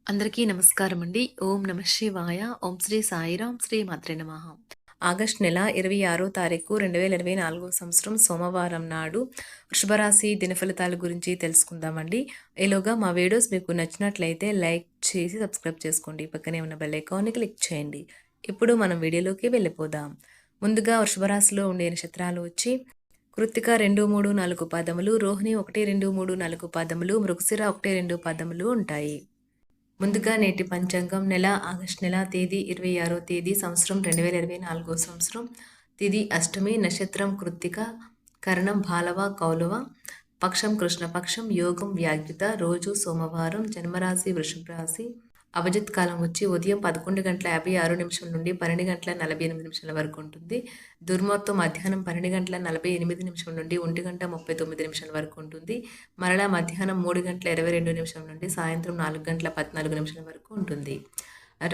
అందరికీ నమస్కారం అండి. ఓం నమః శివాయ. ఓం శ్రీ సాయిరాం. శ్రీ మాత్రే నమః. ఆగస్టు నెల 26వ తారీఖు 2024 సంవత్సరం సోమవారం నాడు వృషభరాశి దినఫలితాల గురించి తెలుసుకుందామండి. ఈలోగా మా వీడియోస్ మీకు నచ్చినట్లయితే లైక్ చేసి సబ్స్క్రైబ్ చేసుకోండి. పక్కనే ఉన్న బెల్ ఐకాన్ని క్లిక్ చేయండి. ఇప్పుడు మనం వీడియోలోకి వెళ్ళిపోదాం. ముందుగా వృషభరాశిలో ఉండే నక్షత్రాలు వచ్చి కృత్తిక 2, 3, 4 పాదములు, రోహిణి 1, 2, 3, 4 పాదములు, మృగశిర 1, 2 పాదములు ఉంటాయి. ముందుగా నేటి పంచాంగం నెల ఆగస్టు నెల తేదీ 26వ తేదీ సంవత్సరం 2024 సంవత్సరం తిథి అష్టమి, నక్షత్రం కృత్తిక, కరణం బాలవ కౌలవ, పక్షం కృష్ణపక్షం, యోగం వ్యాగ్యుత, రోజు సోమవారం, జన్మరాశి వృషభ రాశి. అభిజిత్ కాలం వచ్చి ఉదయం 11:56 నుండి 12:48 వరకు ఉంటుంది. దుర్ముహూర్తం మధ్యాహ్నం 12:48 నుండి 1:39 వరకు ఉంటుంది. మరలా మధ్యాహ్నం 3:22 నుండి సాయంత్రం 4:14 వరకు ఉంటుంది.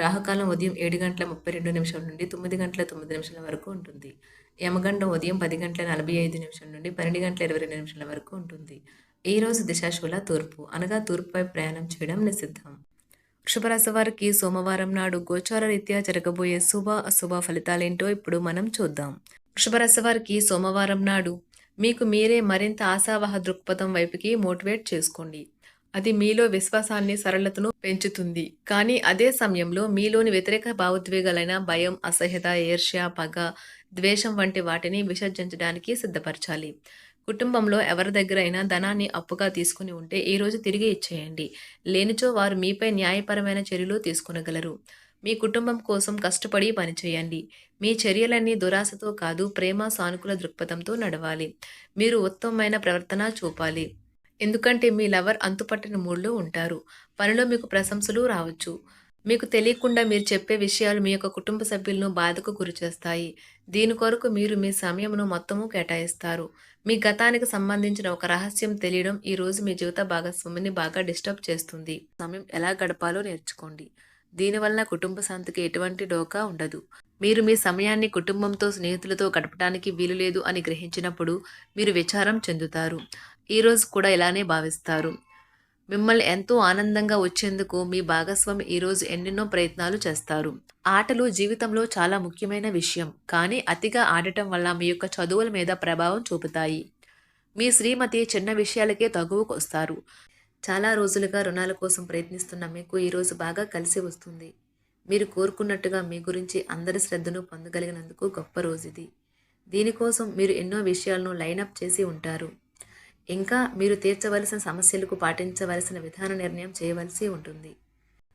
రాహుకాలం ఉదయం 7:32 నుండి 9:09 వరకు ఉంటుంది. యమగండం ఉదయం 10:45 నుండి 12:22 వరకు ఉంటుంది. ఈ రోజు దిశాశూల తూర్పు, అనగా తూర్పుపై ప్రయాణం చేయడం నిషిద్ధం. వృషభరాశి వారికి సోమవారం నాడు గోచార రీత్యా జరగబోయే శుభ అశుభ ఫలితాలేంటో ఇప్పుడు మనం చూద్దాం. వృషభరాశి వారికి సోమవారం నాడు మీకు మీరే మరింత ఆశావహ దృక్పథం వైపుకి మోటివేట్ చేసుకోండి. అది మీలో విశ్వాసాన్ని, సరళతను పెంచుతుంది. కానీ అదే సమయంలో మీలోని వ్యతిరేక భావోద్వేగాలైన భయం, అసహ్యత, ఈర్ష్య, పగ, ద్వేషం వంటి వాటిని విసర్జించడానికి సిద్ధపరచాలి. కుటుంబంలో ఎవరి దగ్గరైనా ధనాన్ని అప్పుగా తీసుకుని ఉంటే ఈరోజు తిరిగి ఇచ్చేయండి. లేనిచో వారు మీపై న్యాయపరమైన చర్యలు తీసుకునగలరు. మీ కుటుంబం కోసం కష్టపడి పనిచేయండి. మీ చర్యలన్నీ దురాశతో కాదు, ప్రేమ, సానుకూల దృక్పథంతో నడవాలి. మీరు ఉత్తమమైన ప్రవర్తన చూపాలి. ఎందుకంటే మీ లవర్ అంతుపట్టిన మూడ్లో ఉంటారు. పనిలో మీకు ప్రశంసలు రావచ్చు. మీకు తెలియకుండా మీరు చెప్పే విషయాలు మీ యొక్క కుటుంబ సభ్యులను బాధకు గురిచేస్తాయి. దీని కొరకు మీరు మీ సమయమును మొత్తము కేటాయిస్తారు. మీ గతానికి సంబంధించిన ఒక రహస్యం తెలియడం ఈ రోజు మీ జీవిత భాగస్వామిని బాగా డిస్టర్బ్ చేస్తుంది. సమయం ఎలా గడపాలో నేర్చుకోండి. దీనివల్ల కుటుంబ శాంతికి ఎటువంటి డోకా ఉండదు. మీరు మీ సమయాన్ని కుటుంబంతో, స్నేహితులతో గడపడానికి వీలు లేదు అని గ్రహించినప్పుడు మీరు విచారం చెందుతారు. ఈ రోజు కూడా ఇలానే భావిస్తారు. మిమ్మల్ని ఎంతో ఆనందంగా వచ్చేందుకు మీ భాగస్వామి ఈరోజు ఎన్నెన్నో ప్రయత్నాలు చేస్తారు. ఆటలు జీవితంలో చాలా ముఖ్యమైన విషయం, కానీ అతిగా ఆడటం వల్ల మీ యొక్క చదువుల మీద ప్రభావం చూపుతాయి. మీ శ్రీమతి చిన్న విషయాలకే తగువకు వస్తారు. చాలా రోజులుగా రుణాల కోసం ప్రయత్నిస్తున్న మీకు ఈరోజు బాగా కలిసి వస్తుంది. మీరు కోరుకున్నట్టుగా మీ గురించి అందరి శ్రద్ధను పొందగలిగినందుకు గొప్ప రోజు ఇది. దీనికోసం మీరు ఎన్నో విషయాలను లైనప్ చేసి ఉంటారు. ఇంకా మీరు తీర్చవలసిన సమస్యలకు పాటించవలసిన విధాన నిర్ణయం చేయవలసి ఉంటుంది.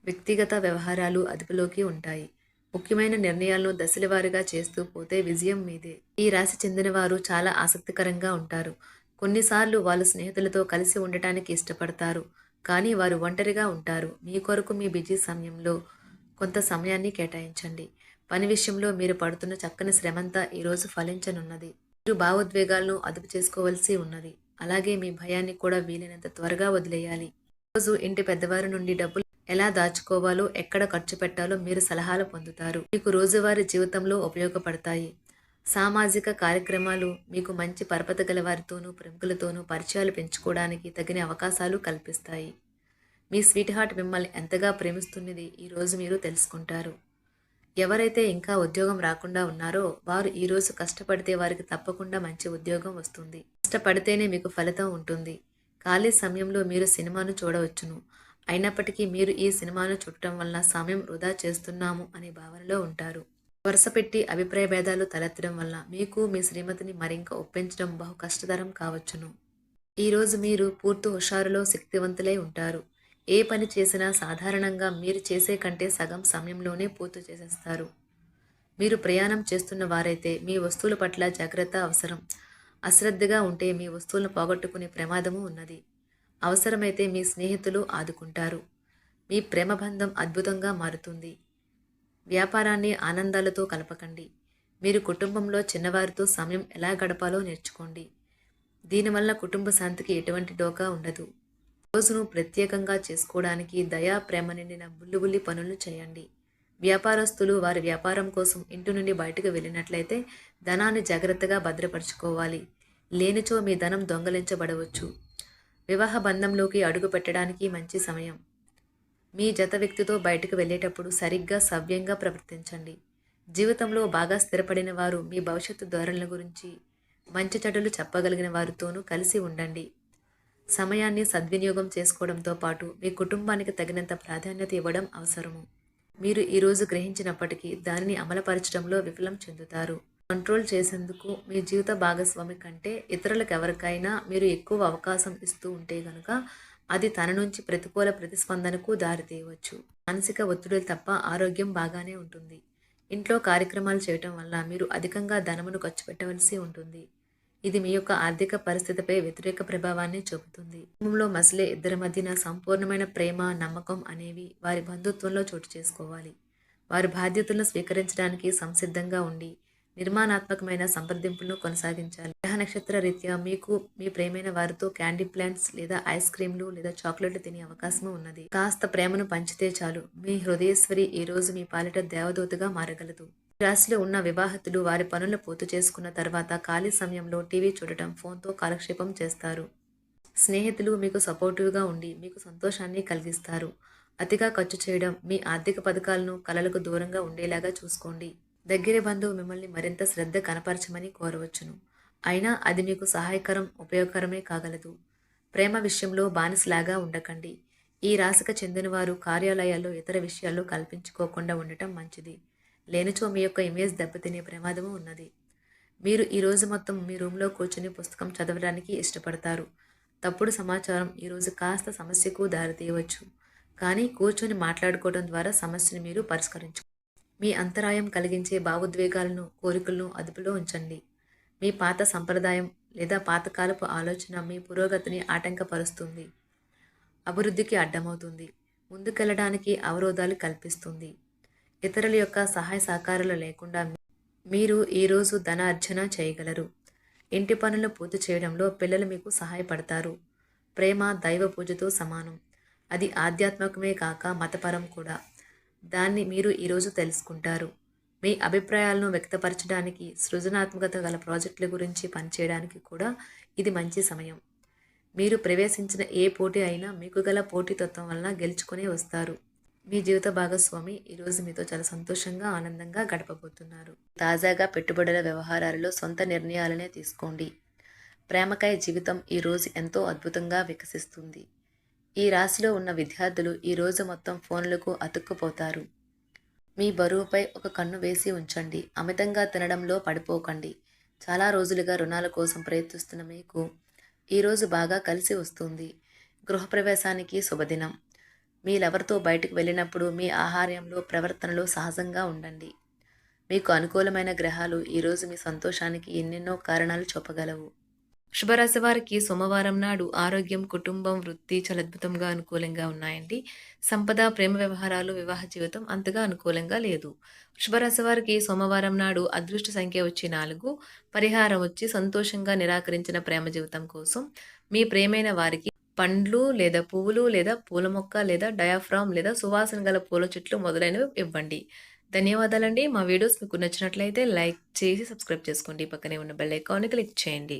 వ్యక్తిగత వ్యవహారాలు అదుపులోకి ఉంటాయి. ముఖ్యమైన నిర్ణయాలను దశలవారీగా చేస్తూ పోతే విజయం మీదే. ఈ రాశి చెందిన వారు చాలా ఆసక్తికరంగా ఉంటారు. కొన్నిసార్లు వాళ్ళు స్నేహితులతో కలిసి ఉండటానికి ఇష్టపడతారు, కానీ వారు ఒంటరిగా ఉంటారు. మీ కొరకు మీ బిజీ సమయంలో కొంత సమయాన్ని కేటాయించండి. పని విషయంలో మీరు పడుతున్న చక్కని శ్రమంతా ఈరోజు ఫలించనున్నది. మీరు భావోద్వేగాలను అదుపు చేసుకోవలసి ఉన్నది. అలాగే మీ భయాన్ని కూడా వీలైనంత త్వరగా వదిలేయాలి. రోజు ఇంటి పెద్దవారి నుండి డబ్బులు ఎలా దాచుకోవాలో, ఎక్కడ ఖర్చు పెట్టాలో మీరు సలహాలు పొందుతారు. మీకు రోజువారీ జీవితంలో ఉపయోగపడతాయి. సామాజిక కార్యక్రమాలు మీకు మంచి పరపతి గల వారితోనూ, ప్రముఖులతోనూ పరిచయాలు పెంచుకోవడానికి తగిన అవకాశాలు కల్పిస్తాయి. మీ స్వీట్ హార్ట్ మిమ్మల్ని ఎంతగా ప్రేమిస్తున్నది ఈరోజు మీరు తెలుసుకుంటారు. ఎవరైతే ఇంకా ఉద్యోగం రాకుండా ఉన్నారో వారు ఈరోజు కష్టపడితే వారికి తప్పకుండా మంచి ఉద్యోగం వస్తుంది. కష్టపడితేనే మీకు ఫలితం ఉంటుంది. ఖాళీ సమయంలో మీరు సినిమాను చూడవచ్చును. అయినప్పటికీ మీరు ఈ సినిమాను చూడటం వల్ల సమయం వృధా చేస్తున్నాము అనే భావనలో ఉంటారు. వరుసపెట్టి అభిప్రాయ భేదాలు తలెత్తడం వల్ల మీకు మీ శ్రీమతిని మరింక ఒప్పించడం బహు కష్టతరం కావచ్చును. ఈరోజు మీరు పూర్తి హుషారులో శక్తివంతులై ఉంటారు. ఏ పని చేసినా సాధారణంగా మీరు చేసే కంటే సగం సమయంలోనే పూర్తి చేసేస్తారు. మీరు ప్రయాణం చేస్తున్న వారైతే మీ వస్తువుల పట్ల జాగ్రత్త అవసరం. అశ్రద్ధగా ఉంటే మీ వస్తువులను పోగొట్టుకునే ప్రమాదము ఉన్నది. అవసరమైతే మీ స్నేహితులు ఆదుకుంటారు. మీ ప్రేమబంధం అద్భుతంగా మారుతుంది. వ్యాపారాన్ని ఆనందాలతో కలపకండి. మీరు కుటుంబంలో చిన్నవారితో సమయం ఎలా గడపాలో నేర్చుకోండి. దీనివల్ల కుటుంబ శాంతికి ఎటువంటి డోకా ఉండదు. రోజును ప్రత్యేకంగా చేసుకోవడానికి దయా, ప్రేమ నిండిన బుల్లిబుల్లి పనులు చేయండి. వ్యాపారస్తులు వారి వ్యాపారం కోసం ఇంటి నుండి బయటకు వెళ్ళినట్లయితే ధనాన్ని జాగ్రత్తగా భద్రపరచుకోవాలి. లేనిచో మీ ధనం దొంగలించబడవచ్చు. వివాహ బంధంలోకి అడుగు పెట్టడానికి మంచి సమయం. మీ జత వ్యక్తితో బయటకు వెళ్ళేటప్పుడు సరిగ్గా సవ్యంగా ప్రవర్తించండి. జీవితంలో బాగా స్థిరపడిన వారు మీ భవిష్యత్తు ధోరణుల గురించి మంచి చెడులు చెప్పగలిగిన వారితోనూ కలిసి ఉండండి. సమయాన్ని సద్వినియోగం చేసుకోవడంతో పాటు మీ కుటుంబానికి తగినంత ప్రాధాన్యత ఇవ్వడం అవసరము. మీరు ఈరోజు గ్రహించినప్పటికీ దానిని అమలుపరచడంలో విఫలం చెందుతారు. కంట్రోల్ చేసేందుకు మీ జీవిత భాగస్వామి కంటే ఇతరులకు ఎవరికైనా మీరు ఎక్కువ అవకాశం ఇస్తూ ఉంటే గనుక అది తన నుంచి ప్రతికూల ప్రతిస్పందనకు దారితీయవచ్చు. మానసిక ఒత్తిడులు తప్ప ఆరోగ్యం బాగానే ఉంటుంది. ఇంట్లో కార్యక్రమాలు చేయటం వల్ల మీరు అధికంగా ధనమును ఖర్చు పెట్టవలసి ఉంటుంది. ఇది మీ యొక్క ఆర్థిక పరిస్థితిపై వ్యతిరేక ప్రభావాన్ని చూపుతుంది. కుటుంబంలో మసలే ఇద్దరి మధ్యన సంపూర్ణమైన ప్రేమ, నమ్మకం అనేవి వారి బంధుత్వంలో చోటు చేసుకోవాలి. వారి బాధ్యతలను స్వీకరించడానికి సంసిద్ధంగా ఉండి నిర్మాణాత్మకమైన సంప్రదింపులను కొనసాగించాలి. గ్రహ నక్షత్ర రీత్యా మీకు మీ ప్రేమైన వారితో క్యాండీ ప్లాంట్స్ లేదా ఐస్ క్రీంలు లేదా చాక్లెట్లు తినే అవకాశం ఉన్నది. కాస్త ప్రేమను పంచితే చాలు, మీ హృదయేశ్వరి ఈ రోజు మీ పాలిట దేవదూతగా మారగలదు. రాశిలో ఉన్న వివాహితులు వారి పనులు పూర్తి చేసుకున్న తర్వాత ఖాళీ సమయంలో టీవీ చూడటం, ఫోన్తో కాలక్షేపం చేస్తారు. స్నేహితులు మీకు సపోర్టివ్గా ఉండి మీకు సంతోషాన్ని కలిగిస్తారు. అతిగా ఖర్చు చేయడం, మీ ఆర్థిక పథకాలను కలలకు దూరంగా ఉండేలాగా చూసుకోండి. దగ్గర బంధువు మిమ్మల్ని మరింత శ్రద్ధ కనపరచమని కోరవచ్చును. అయినా అది మీకు సహాయకరం, ఉపయోగకరమే కాగలదు. ప్రేమ విషయంలో బానిసలాగా ఉండకండి. ఈ రాశికి చెందినవారు కార్యాలయాల్లో ఇతర విషయాల్లో కల్పించుకోకుండా ఉండటం మంచిది. లేనిచో మీ యొక్క ఇమేజ్ దెబ్బతినే ప్రమాదము ఉన్నది. మీరు ఈరోజు మొత్తం మీ రూమ్లో కూర్చుని పుస్తకం చదవడానికి ఇష్టపడతారు. తప్పుడు సమాచారం ఈరోజు కాస్త సమస్యకు దారితీయవచ్చు. కానీ కూర్చొని మాట్లాడుకోవడం ద్వారా సమస్యను మీరు పరిష్కరించు. మీ అంతరాయం కలిగించే భావోద్వేగాలను, కోరికలను అదుపులో ఉంచండి. మీ పాత సంప్రదాయం లేదా పాతకాలపు ఆలోచన మీ పురోగతిని ఆటంకపరుస్తుంది, అభివృద్ధికి అడ్డమవుతుంది, ముందుకెళ్లడానికి అవరోధాలు కల్పిస్తుంది. ఇతరుల యొక్క సహాయ సహకారాలు లేకుండా మీరు ఈరోజు ధన అర్జన చేయగలరు. ఇంటి పనులు పూర్తి చేయడంలో పిల్లలు మీకు సహాయపడతారు. ప్రేమ దైవ పూజతో సమానం. అది ఆధ్యాత్మికమే కాక మతపరం కూడా. దాన్ని మీరు ఈరోజు తెలుసుకుంటారు. మీ అభిప్రాయాలను వ్యక్తపరచడానికి, సృజనాత్మకత గల ప్రాజెక్టుల గురించి పనిచేయడానికి కూడా ఇది మంచి సమయం. మీరు ప్రవేశించిన ఏ పోటీ అయినా మీకు గల పోటీతత్వం వలన గెలుచుకునే వస్తారు. మీ జీవిత భాగస్వామి ఈరోజు మీతో చాలా సంతోషంగా, ఆనందంగా గడపబోతున్నారు. తాజాగా పెట్టుబడుల వ్యవహారాలలో సొంత నిర్ణయాలనే తీసుకోండి. ప్రేమకాయ జీవితం ఈరోజు ఎంతో అద్భుతంగా వికసిస్తుంది. ఈ రాశిలో ఉన్న విద్యార్థులు ఈరోజు మొత్తం ఫోన్లకు అతుక్కుపోతారు. మీ బరువుపై ఒక కన్ను వేసి ఉంచండి. అమితంగా తినడంలో పడిపోకండి. చాలా రోజులుగా రుణాల కోసం ప్రయత్నిస్తున్న మీకు ఈరోజు బాగా కలిసి వస్తుంది. గృహప్రవేశానికి శుభదినం. మీ లవర్తో బయటకు వెళ్ళినప్పుడు మీ ఆహార్యంలో, ప్రవర్తనలో సహజంగా ఉండండి. మీకు అనుకూలమైన గ్రహాలు ఈరోజు మీ సంతోషానికి ఎన్నెన్నో కారణాలు చూపగలవు. శుభరాశి వారికి సోమవారం నాడు ఆరోగ్యం, కుటుంబం, వృత్తి చాలా అద్భుతంగా అనుకూలంగా ఉన్నాయండి. సంపద, ప్రేమ వ్యవహారాలు, వివాహ జీవితం అంతగా అనుకూలంగా లేదు. శుభరాశి వారికి సోమవారం నాడు అదృష్ట సంఖ్య వచ్చి 4, పరిహారం వచ్చి సంతోషంగా నిరాకరించిన ప్రేమ జీవితం కోసం మీ ప్రేమైన వారికి పండ్లు లేదా పువ్వులు లేదా పూల మొక్క లేదా డయాఫ్రామ్ లేదా సువాసన గల పూల చెట్లు మొదలైనవి ఇవ్వండి. ధన్యవాదాలండి. మా వీడియోస్ మీకు నచ్చినట్లయితే లైక్ చేసి సబ్స్క్రైబ్ చేసుకోండి. పక్కనే ఉన్న బెల్ ఐకాన్ని క్లిక్ చేయండి.